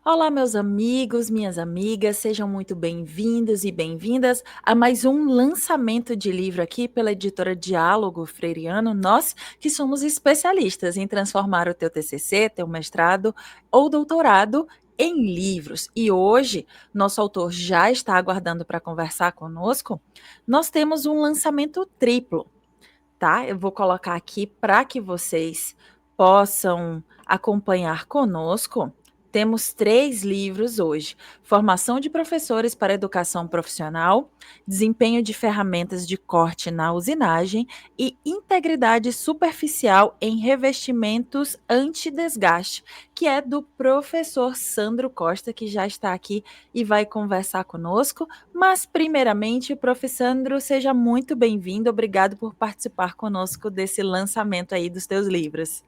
Olá, meus amigos, minhas amigas, sejam muito bem-vindos e bem-vindas a mais um lançamento de livro aqui pela editora Diálogo Freiriano. Nós que somos especialistas em transformar o teu TCC, teu mestrado ou doutorado em livros. E hoje, nosso autor já está aguardando para conversar conosco. Nós temos um lançamento triplo, tá? Eu vou colocar aqui para que vocês possam acompanhar conosco. Temos 3 livros hoje: Formação de Professores para Educação Profissional, Desempenho de Ferramentas de Corte na Usinagem e Integridade Superficial em Revestimentos Antidesgaste, que é do professor Sandro Costa, que já está aqui e vai conversar conosco. Mas, primeiramente, prof. Sandro, seja muito bem-vindo. Obrigado por participar conosco desse lançamento aí dos teus livros.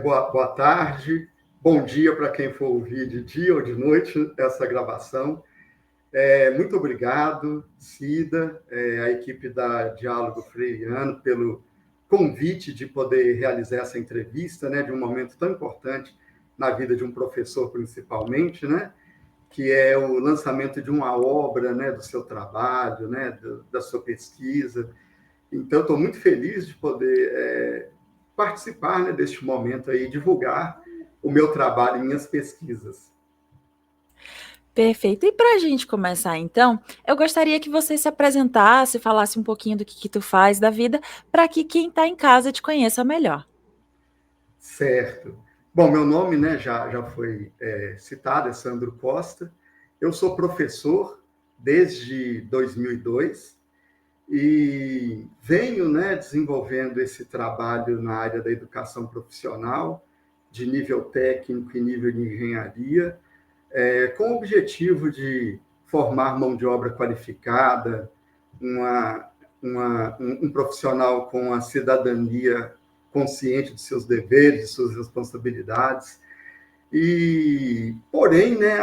Boa tarde, bom dia para quem for ouvir de dia ou de noite essa gravação. Muito obrigado, Cida, a equipe da Diálogo Freiriano, pelo convite de poder realizar essa entrevista, né, de um momento tão importante na vida de um professor, principalmente, né, que é o lançamento de uma obra, né, do seu trabalho, né, da sua pesquisa. Então, estou muito feliz de poder participar, né, deste momento aí, divulgar o meu trabalho e minhas pesquisas. Perfeito. E para a gente começar, então, eu gostaria que você se apresentasse, falasse um pouquinho do que tu faz da vida, para que quem está em casa te conheça melhor. Certo. Bom, meu nome, né, já foi citado, é Sandro Costa. Eu sou professor desde 2002 e venho, né, desenvolvendo esse trabalho na área da educação profissional, de nível técnico e nível de engenharia, com o objetivo de formar mão de obra qualificada, uma, um profissional com a cidadania consciente de seus deveres, de suas responsabilidades. Porém, né,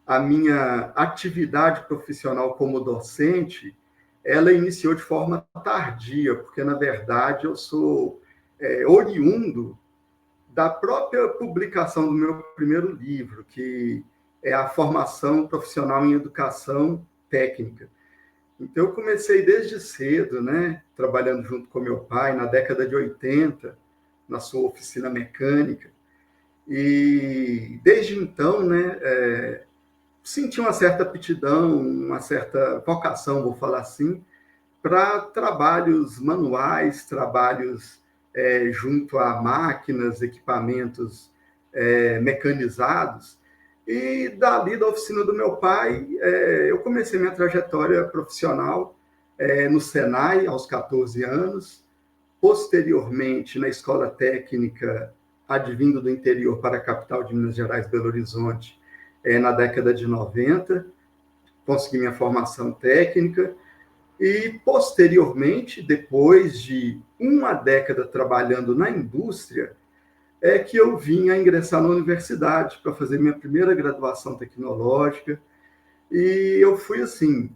a minha atividade profissional como docente, ela iniciou de forma tardia, porque, na verdade, eu sou oriundo da própria publicação do meu primeiro livro, que é a formação profissional em educação técnica. Então, eu comecei desde cedo, né, trabalhando junto com meu pai, na década de 80, na sua oficina mecânica. E, desde então, né, senti uma certa aptidão, uma certa vocação, vou falar assim, para trabalhos manuais, trabalhos junto a máquinas, equipamentos mecanizados. E dali da oficina do meu pai, eu comecei minha trajetória profissional no Senai, aos 14 anos, posteriormente na Escola Técnica, advindo do interior para a capital de Minas Gerais, Belo Horizonte, na década de 90, consegui minha formação técnica, e, posteriormente, depois de uma década trabalhando na indústria, é que eu vim a ingressar na universidade para fazer minha primeira graduação tecnológica. E eu fui, assim,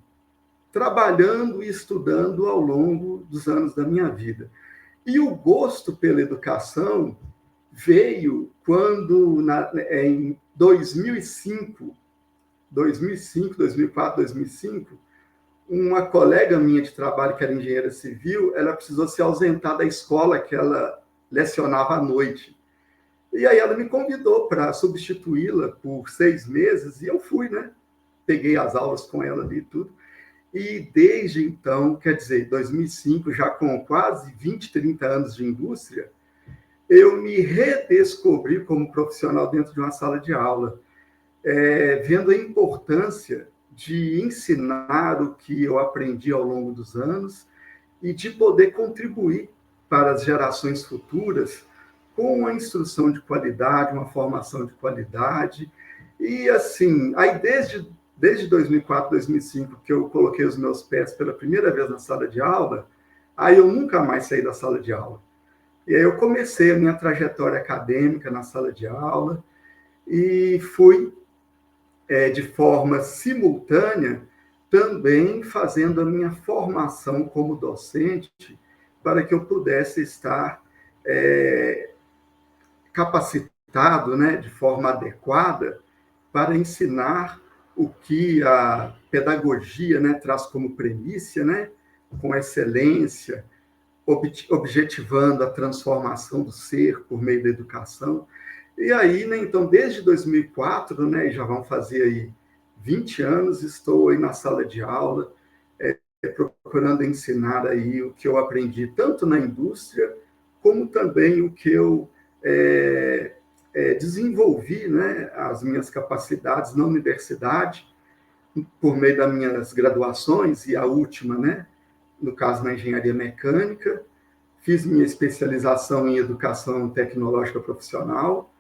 trabalhando e estudando ao longo dos anos da minha vida. E o gosto pela educação veio quando, em 2005, 2004, 2005, uma colega minha de trabalho, que era engenheira civil, ela precisou se ausentar da escola que ela lecionava à noite. E aí ela me convidou para substituí-la por 6 meses, e eu fui, né? Peguei as aulas com ela ali e tudo. E desde então, quer dizer, 2005, já com quase 20, 30 anos de indústria, eu me redescobri como profissional dentro de uma sala de aula, vendo a importância de ensinar o que eu aprendi ao longo dos anos e de poder contribuir para as gerações futuras com uma instrução de qualidade, uma formação de qualidade. E, assim, aí desde 2004, 2005, que eu coloquei os meus pés pela primeira vez na sala de aula, aí eu nunca mais saí da sala de aula. E aí eu comecei a minha trajetória acadêmica na sala de aula e fui de forma simultânea, também fazendo a minha formação como docente, para que eu pudesse estar capacitado adaptado, né, de forma adequada para ensinar o que a pedagogia, né, traz como premissa, né, com excelência, objetivando a transformação do ser por meio da educação. E aí, né, então, desde 2004, né, já vão fazer aí 20 anos, estou aí na sala de aula, procurando ensinar aí o que eu aprendi, tanto na indústria, como também o que eu desenvolvi, né, as minhas capacidades na universidade, por meio das minhas graduações, e a última, né, no caso na engenharia mecânica, fiz minha especialização em educação tecnológica profissional,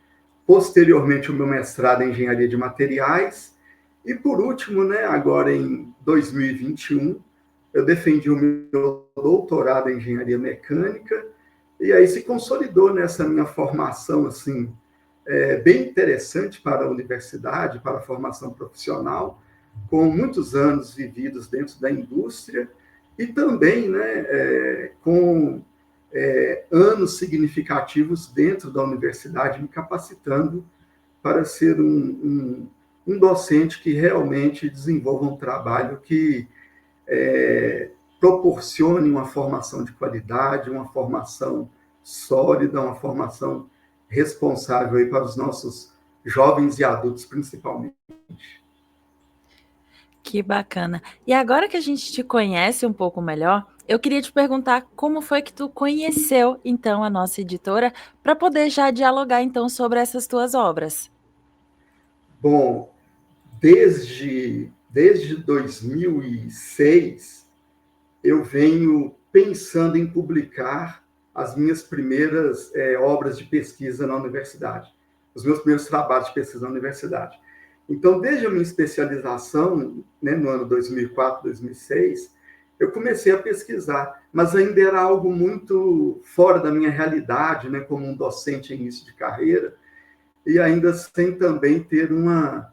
posteriormente o meu mestrado em engenharia de materiais, e por último, né, agora em 2021, eu defendi o meu doutorado em engenharia mecânica, e aí se consolidou nessa minha formação, assim, bem interessante para a universidade, para a formação profissional, com muitos anos vividos dentro da indústria, e também, né, com anos significativos dentro da universidade, me capacitando para ser um docente que realmente desenvolva um trabalho que proporcione uma formação de qualidade, uma formação sólida, uma formação responsável aí para os nossos jovens e adultos, principalmente. Que bacana. E agora que a gente te conhece um pouco melhor, eu queria te perguntar como foi que tu conheceu, então, a nossa editora, para poder já dialogar, então, sobre essas tuas obras. Bom, desde 2006, eu venho pensando em publicar as minhas primeiras obras de pesquisa na universidade, os meus primeiros trabalhos de pesquisa na universidade. Então, desde a minha especialização, né, no ano 2004, 2006, eu comecei a pesquisar, mas ainda era algo muito fora da minha realidade, né, como um docente em início de carreira, e ainda sem também ter uma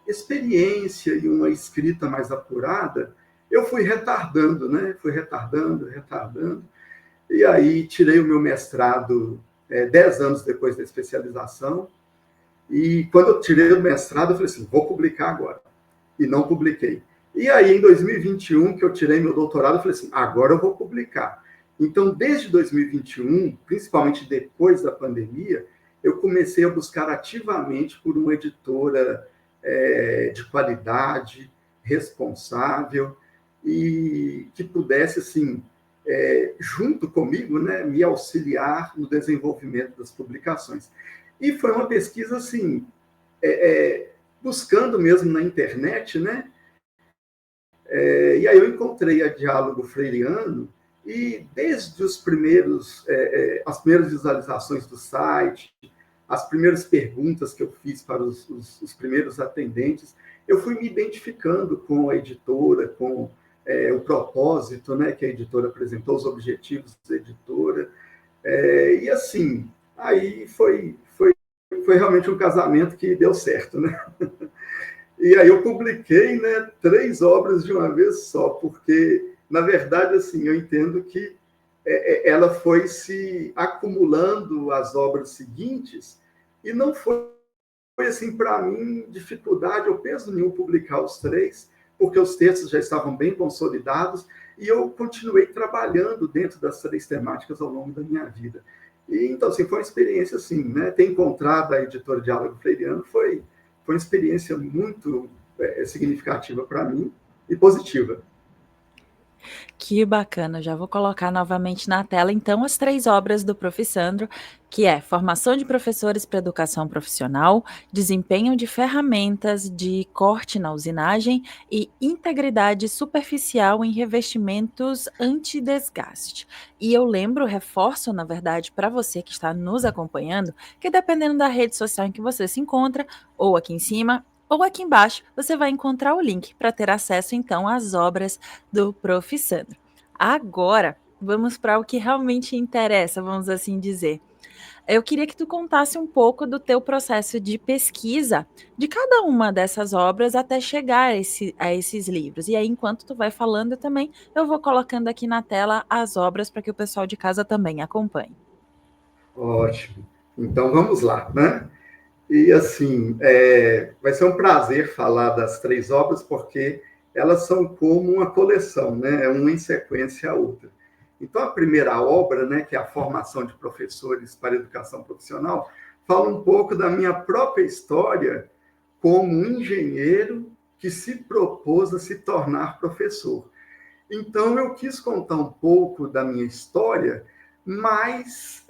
experiência e uma escrita mais apurada, eu fui retardando, né? Fui retardando. E aí tirei o meu mestrado 10 anos depois da especialização. E quando eu tirei o mestrado, eu falei assim, vou publicar agora. E não publiquei. E aí, em 2021, que eu tirei meu doutorado, eu falei assim, agora eu vou publicar. Então, desde 2021, principalmente depois da pandemia, eu comecei a buscar ativamente por uma editora de qualidade, responsável, e que pudesse, assim, junto comigo, né, me auxiliar no desenvolvimento das publicações. E foi uma pesquisa, assim, buscando mesmo na internet, né? E aí eu encontrei a Diálogo Freiriano, e desde os primeiros, as primeiras visualizações do site, as primeiras perguntas que eu fiz para os primeiros atendentes, eu fui me identificando com a editora, com o propósito, né, que a editora apresentou, os objetivos da editora. E assim, aí foi realmente um casamento que deu certo, né? E aí eu publiquei, né, 3 obras de uma vez só, porque, na verdade, assim, eu entendo que ela foi se acumulando as obras seguintes, e não foi, assim, para mim, dificuldade ou peso nenhum publicar os 3, porque os textos já estavam bem consolidados, e eu continuei trabalhando dentro das 3 temáticas ao longo da minha vida. E, então, assim, foi uma experiência, assim, né? Ter encontrado a editora Diálogo Freiriano foi uma experiência muito significativa para mim e positiva. Que bacana, já vou colocar novamente na tela, então, as 3 obras do Prof. Sandro, que é Formação de Professores para Educação Profissional, Desempenho de Ferramentas de Corte na Usinagem e Integridade Superficial em Revestimentos Antidesgaste. E eu lembro, reforço, na verdade, para você que está nos acompanhando, que dependendo da rede social em que você se encontra, ou aqui em cima, ou aqui embaixo, você vai encontrar o link para ter acesso, então, às obras do Prof. Sandro. Agora, vamos para o que realmente interessa, vamos assim dizer. Eu queria que tu contasse um pouco do teu processo de pesquisa de cada uma dessas obras até chegar a esses livros. E aí, enquanto tu vai falando também, eu vou colocando aqui na tela as obras para que o pessoal de casa também acompanhe. Ótimo. Então, vamos lá, né? E, assim, vai ser um prazer falar das três obras, porque elas são como uma coleção, né? Uma em sequência à outra. Então, a primeira obra, né, que é a Formação de Professores para a Educação Profissional, fala um pouco da minha própria história como um engenheiro que se propôs a se tornar professor. Então, eu quis contar um pouco da minha história, mas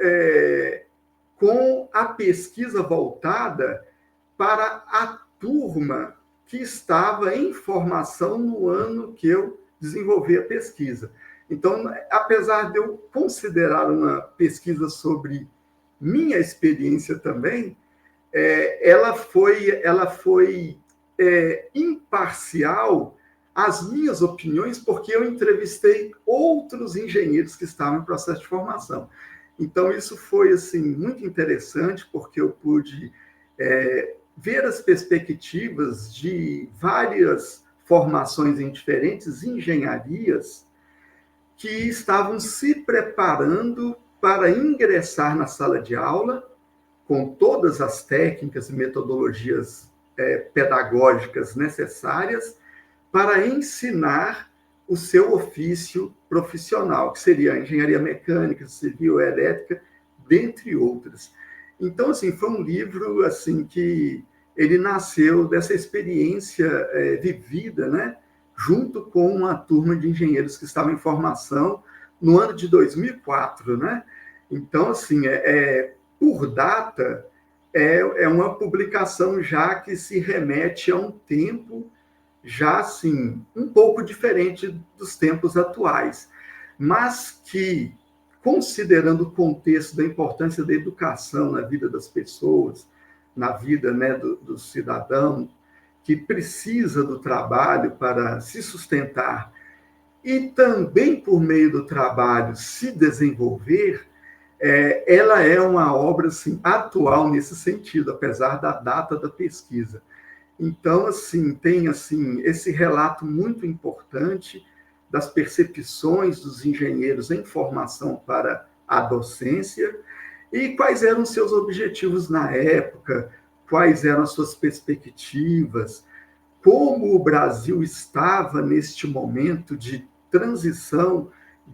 com a pesquisa voltada para a turma que estava em formação no ano que eu desenvolvi a pesquisa. Então, apesar de eu considerar uma pesquisa sobre minha experiência também, ela foi imparcial às minhas opiniões, porque eu entrevistei outros engenheiros que estavam em processo de formação. Então, isso foi assim muito interessante, porque eu pude ver as perspectivas de várias formações em diferentes engenharias que estavam se preparando para ingressar na sala de aula com todas as técnicas e metodologias pedagógicas necessárias para ensinar o seu ofício profissional, que seria a engenharia mecânica, civil, elétrica, dentre outras. Então, assim, foi um livro assim que ele nasceu dessa experiência vivida, né, junto com uma turma de engenheiros que estavam em formação no ano de 2004, né? Então, assim, por data, é uma publicação já que se remete a um tempo já, assim, um pouco diferente dos tempos atuais, mas que, considerando o contexto da importância da educação na vida das pessoas, na vida, né, do cidadão, que precisa do trabalho para se sustentar e também, por meio do trabalho, se desenvolver, ela é uma obra assim, atual nesse sentido, apesar da data da pesquisa. Então, assim, tem assim esse relato muito importante das percepções dos engenheiros em formação para a docência e quais eram seus objetivos na época, quais eram as suas perspectivas, como o Brasil estava neste momento de transição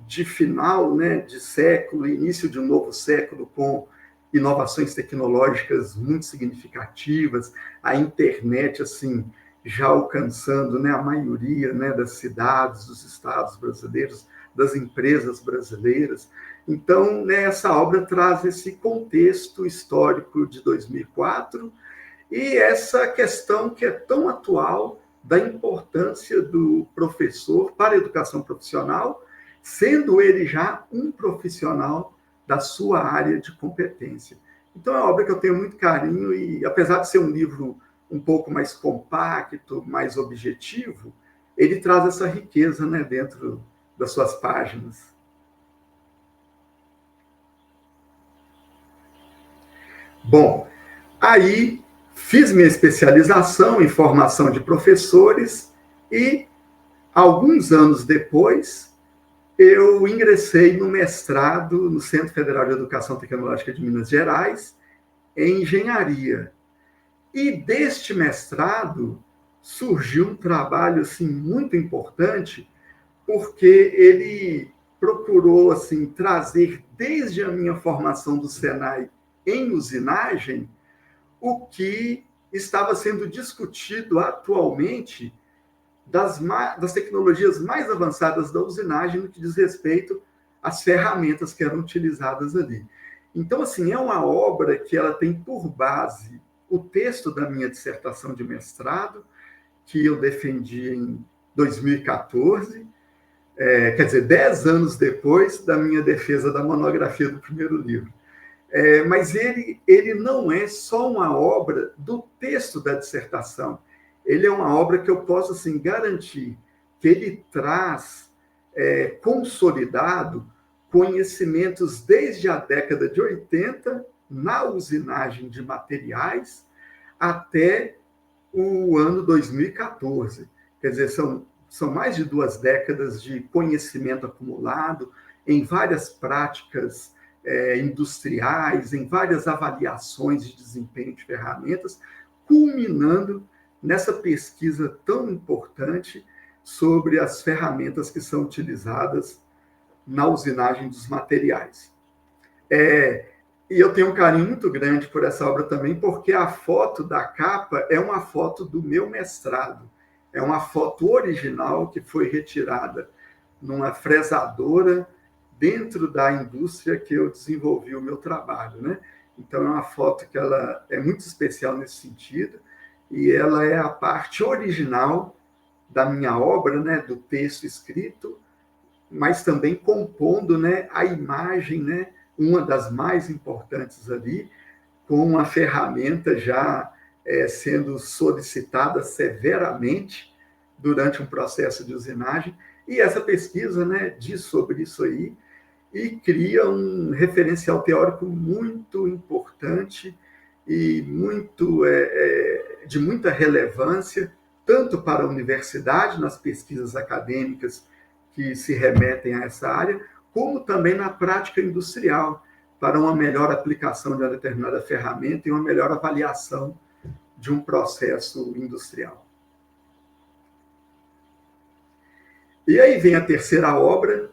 de final, né, de século, início de um novo século com inovações tecnológicas muito significativas, a internet assim já alcançando, né, a maioria, né, das cidades, dos estados brasileiros, das empresas brasileiras. Então, né, essa obra traz esse contexto histórico de 2004 e essa questão que é tão atual da importância do professor para a educação profissional, sendo ele já um profissional da sua área de competência. Então, é uma obra que eu tenho muito carinho e, apesar de ser um livro um pouco mais compacto, mais objetivo, ele traz essa riqueza, né, dentro das suas páginas. Bom, aí fiz minha especialização em formação de professores e, alguns anos depois, eu ingressei no mestrado no Centro Federal de Educação Tecnológica de Minas Gerais, em engenharia. E deste mestrado surgiu um trabalho assim muito importante, porque ele procurou assim trazer desde a minha formação do Senai em usinagem o que estava sendo discutido atualmente das tecnologias mais avançadas da usinagem no que diz respeito às ferramentas que eram utilizadas ali. Então, assim, é uma obra que ela tem por base o texto da minha dissertação de mestrado, que eu defendi em 2014, quer dizer, 10 anos depois da minha defesa da monografia do primeiro livro. Mas ele não é só uma obra do texto da dissertação. Ele é uma obra que eu posso assim, garantir que ele traz consolidado conhecimentos desde a década de 80 na usinagem de materiais até o ano 2014. Quer dizer, são mais de 2 décadas de conhecimento acumulado em várias práticas industriais, em várias avaliações de desempenho de ferramentas, culminando nessa pesquisa tão importante sobre as ferramentas que são utilizadas na usinagem dos materiais. E eu tenho um carinho muito grande por essa obra também, porque a foto da capa é uma foto do meu mestrado. É uma foto original que foi retirada numa fresadora dentro da indústria que eu desenvolvi o meu trabalho, né? Então, é uma foto que ela é muito especial nesse sentido, e ela é a parte original da minha obra, né, do texto escrito, mas também compondo, né, a imagem, né, uma das mais importantes ali, com a ferramenta já sendo solicitada severamente durante um processo de usinagem. E essa pesquisa, né, diz sobre isso aí e cria um referencial teórico muito importante e muito de muita relevância, tanto para a universidade, nas pesquisas acadêmicas que se remetem a essa área, como também na prática industrial, para uma melhor aplicação de uma determinada ferramenta e uma melhor avaliação de um processo industrial. E aí vem a terceira obra,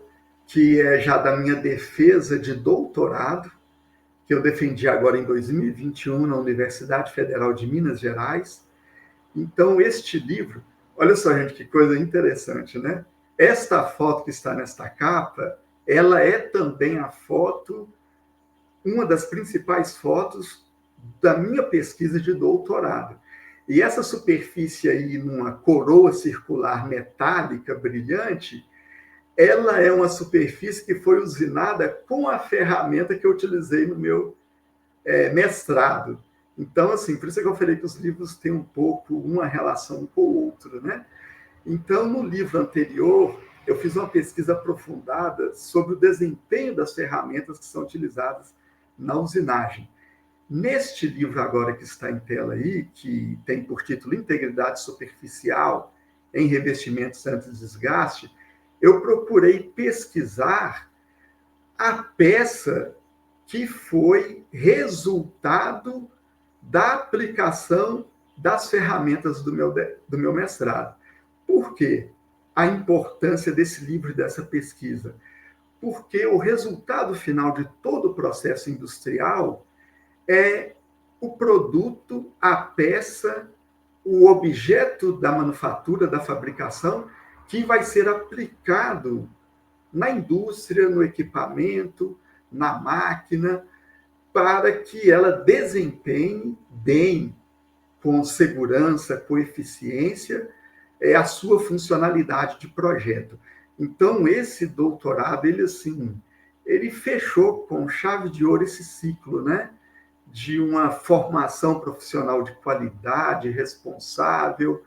que é já da minha defesa de doutorado, que eu defendi agora em 2021 na Universidade Federal de Minas Gerais. Então, este livro, olha só, gente, que coisa interessante, né? Esta foto que está nesta capa, ela é também a foto, uma das principais fotos da minha pesquisa de doutorado. E essa superfície aí, numa coroa circular metálica brilhante, ela é uma superfície que foi usinada com a ferramenta que eu utilizei no meu mestrado. Então, assim, por isso é que eu falei que os livros têm um pouco uma relação com o outro, né? Então, no livro anterior, eu fiz uma pesquisa aprofundada sobre o desempenho das ferramentas que são utilizadas na usinagem. Neste livro agora que está em tela aí, que tem por título Integridade Superficial em Revestimentos Anti-Desgaste, eu procurei pesquisar a peça que foi resultado da aplicação das ferramentas do meu mestrado. Por quê? A importância desse livro e dessa pesquisa? Porque o resultado final de todo o processo industrial é o produto, a peça, o objeto da manufatura, da fabricação, que vai ser aplicado na indústria, no equipamento, na máquina, para que ela desempenhe bem, com segurança, com eficiência, a sua funcionalidade de projeto. Então, esse doutorado, ele fechou com chave de ouro esse ciclo, né? De uma formação profissional de qualidade, responsável,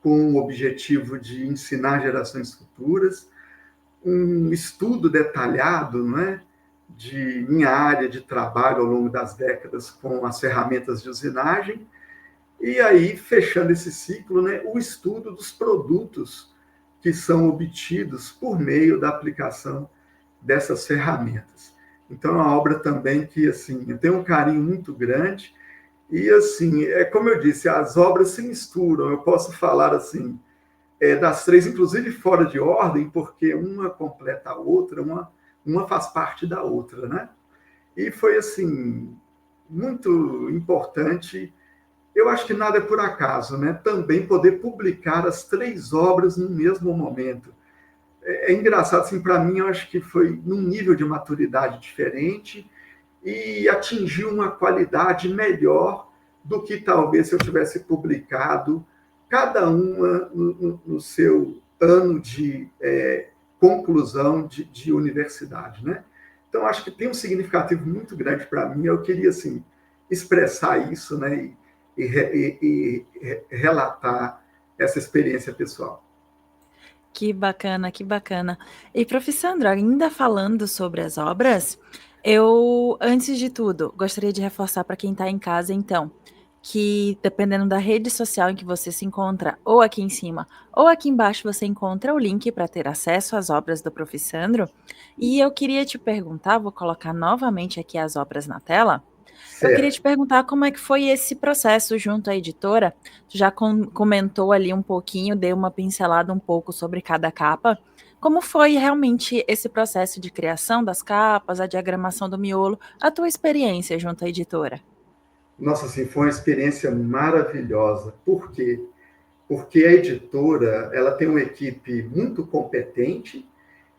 com o objetivo de ensinar gerações futuras, um estudo detalhado, não é, de minha área de trabalho ao longo das décadas com as ferramentas de usinagem, e aí, fechando esse ciclo, né, o estudo dos produtos que são obtidos por meio da aplicação dessas ferramentas. Então, é uma obra também que, assim, eu tenho um carinho muito grande e, assim, como eu disse, as obras se misturam. Eu posso falar, assim, das três, inclusive fora de ordem, porque uma completa a outra, uma faz parte da outra, né? E foi, assim, muito importante. Eu acho que nada é por acaso, né? Também poder publicar as três obras no mesmo momento. É engraçado, assim, para mim, eu acho que foi num nível de maturidade diferente e atingiu uma qualidade melhor do que talvez se eu tivesse publicado cada uma no seu ano de conclusão de universidade, né? Então, acho que tem um significativo muito grande para mim. Eu queria, assim, expressar isso, né? E relatar essa experiência pessoal. Que bacana, que bacana. E, professor Sandro, ainda falando sobre as obras, eu, antes de tudo, gostaria de reforçar para quem está em casa, então, que dependendo da rede social em que você se encontra, ou aqui em cima, ou aqui embaixo, você encontra o link para ter acesso às obras do Prof. Sandro. E eu queria te perguntar, vou colocar novamente aqui as obras na tela. Eu queria te Certo. perguntar como é que foi esse processo junto à editora. Tu já comentou ali um pouquinho, deu uma pincelada um pouco sobre cada capa. Como foi realmente esse processo de criação das capas, a diagramação do miolo, a tua experiência junto à editora? Nossa, assim, foi uma experiência maravilhosa. Por quê? Porque a editora, ela tem uma equipe muito competente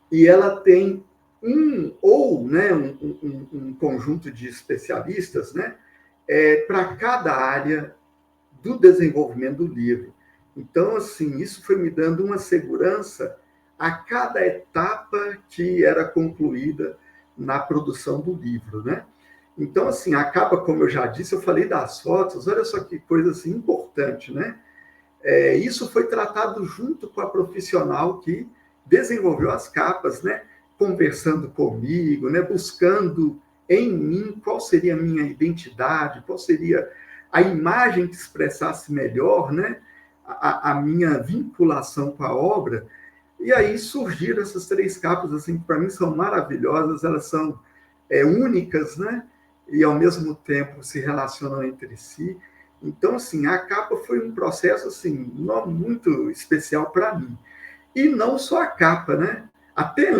e ela tem um conjunto de especialistas, né, para cada área do desenvolvimento do livro. Então, assim, isso foi me dando uma segurança a cada etapa que era concluída na produção do livro, né? Então, assim, a capa, como eu já disse, eu falei das fotos, olha só que coisa assim, importante, né? Isso foi tratado junto com a profissional que desenvolveu as capas, né? Conversando comigo, né? Buscando em mim qual seria a minha identidade, qual seria a imagem que expressasse melhor, né? A minha vinculação com a obra. E aí surgiram essas três capas, assim, que para mim são maravilhosas, elas são únicas, né? E ao mesmo tempo se relacionam entre si. Então, assim, a capa foi um processo assim, muito especial para mim. E não só a capa, né? Até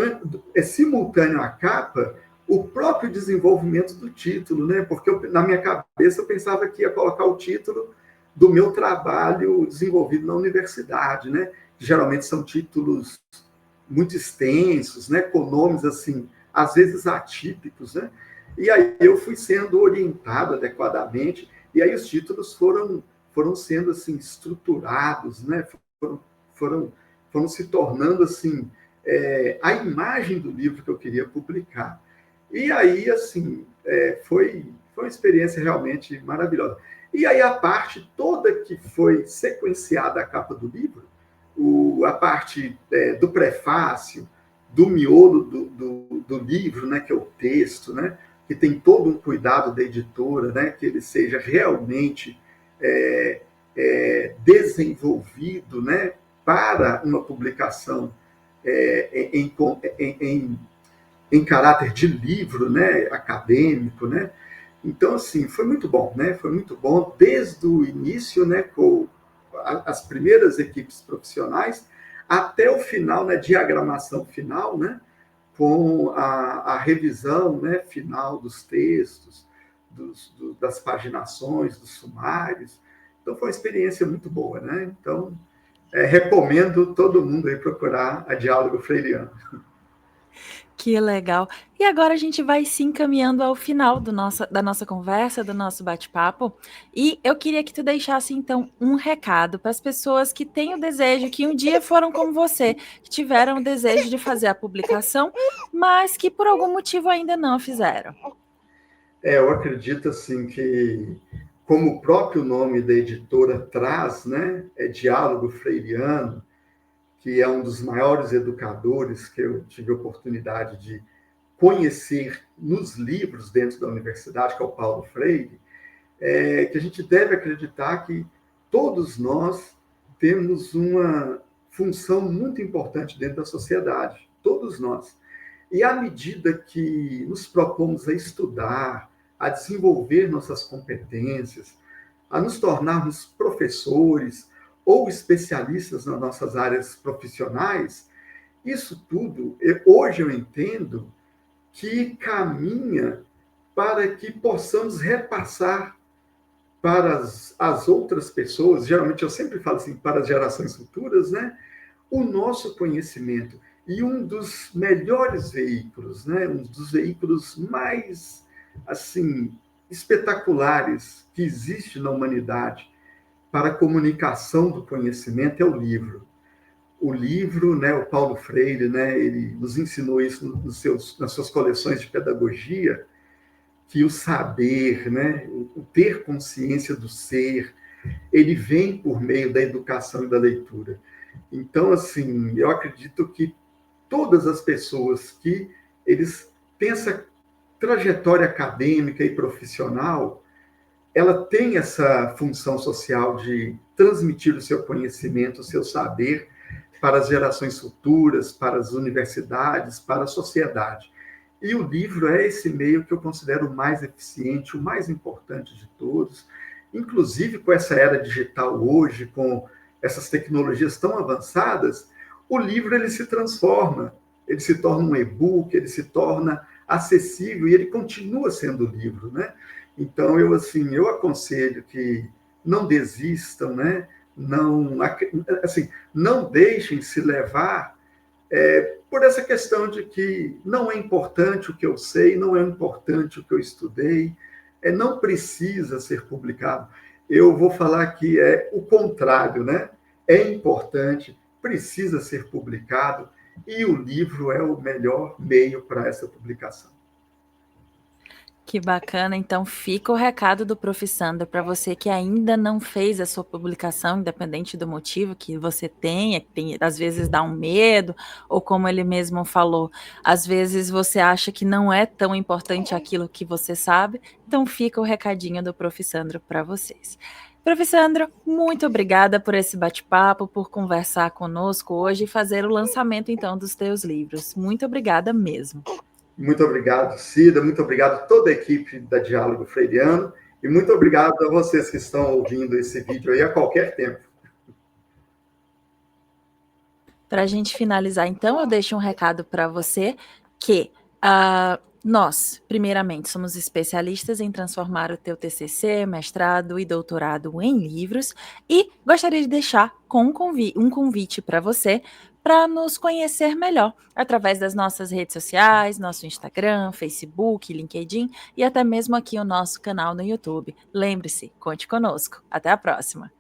é simultâneo à capa o próprio desenvolvimento do título, né? Porque na minha cabeça eu pensava que ia colocar o título do meu trabalho desenvolvido na universidade, né? Geralmente são títulos muito extensos, né? Com nomes assim, às vezes atípicos, né? E aí eu fui sendo orientado adequadamente e aí os títulos foram sendo assim estruturados, né? Foram, foram se tornando assim a imagem do livro que eu queria publicar. E aí assim foi uma experiência realmente maravilhosa. E aí a parte toda que foi sequenciada a capa do livro, a parte do prefácio, do miolo do livro, né, que é o texto, né, que tem todo um cuidado da editora, né, que ele seja realmente desenvolvido, né, para uma publicação em caráter de livro, né, acadêmico, né. Então, assim, foi muito bom, né? Foi muito bom desde o início, né, com as primeiras equipes profissionais até o final, né, diagramação final, né, com a revisão, né, final dos textos, das paginações, dos sumários. Então, foi uma experiência muito boa, né? Então, recomendo todo mundo aí procurar a Diálogo Freiriano. Que legal. E agora a gente vai se encaminhando ao final da nossa conversa, do nosso bate-papo. E eu queria que tu deixasse, então, um recado para as pessoas que têm o desejo, que um dia foram como você, que tiveram o desejo de fazer a publicação, mas que por algum motivo ainda não fizeram. Eu acredito assim que, como o próprio nome da editora traz, né, é Diálogo Freiriano, que é um dos maiores educadores que eu tive a oportunidade de conhecer nos livros dentro da universidade, que é o Paulo Freire, que a gente deve acreditar que todos nós temos uma função muito importante dentro da sociedade, todos nós. E à medida que nos propomos a estudar, a desenvolver nossas competências, a nos tornarmos professores ou especialistas nas nossas áreas profissionais, isso tudo, hoje eu entendo que caminha para que possamos repassar para as outras pessoas, geralmente eu sempre falo assim, para as gerações futuras, né? O nosso conhecimento. E um dos melhores veículos, né? Um dos veículos mais, assim, espetaculares que existe na humanidade para a comunicação do conhecimento é o livro. O livro, né, o Paulo Freire, né, ele nos ensinou isso nas suas coleções de pedagogia, que o saber, né, o ter consciência do ser, ele vem por meio da educação e da leitura. Então, assim, eu acredito que todas as pessoas que eles têm essa trajetória acadêmica e profissional, ela tem essa função social de transmitir o seu conhecimento, o seu saber para as gerações futuras, para as universidades, para a sociedade. E o livro é esse meio que eu considero o mais eficiente, o mais importante de todos, inclusive com essa era digital hoje, com essas tecnologias tão avançadas, o livro ele se transforma, ele se torna um e-book, ele se torna acessível e ele continua sendo livro, né? Então eu aconselho que não desistam, né? Não, assim, não deixem se levar por essa questão de que não é importante o que eu sei, não é importante o que eu estudei, não precisa ser publicado. Eu vou falar que é o contrário, né? É importante, precisa ser publicado, e o livro é o melhor meio para essa publicação. Que bacana, então fica o recado do Prof. Sandro para você que ainda não fez a sua publicação, independente do motivo que você tenha, que às vezes dá um medo, ou como ele mesmo falou, às vezes você acha que não é tão importante aquilo que você sabe, então fica o recadinho do Prof. Sandro para vocês. Prof. Sandro, muito obrigada por esse bate-papo, por conversar conosco hoje e fazer o lançamento então dos teus livros. Muito obrigada mesmo. Muito obrigado, Cida, muito obrigado a toda a equipe da Diálogo Freiriano e muito obrigado a vocês que estão ouvindo esse vídeo aí a qualquer tempo. Para a gente finalizar, então, eu deixo um recado para você que nós, primeiramente, somos especialistas em transformar o teu TCC, mestrado e doutorado em livros e gostaria de deixar um convite para você para nos conhecer melhor através das nossas redes sociais, nosso Instagram, Facebook, LinkedIn e até mesmo aqui o nosso canal no YouTube. Lembre-se, conte conosco. Até a próxima!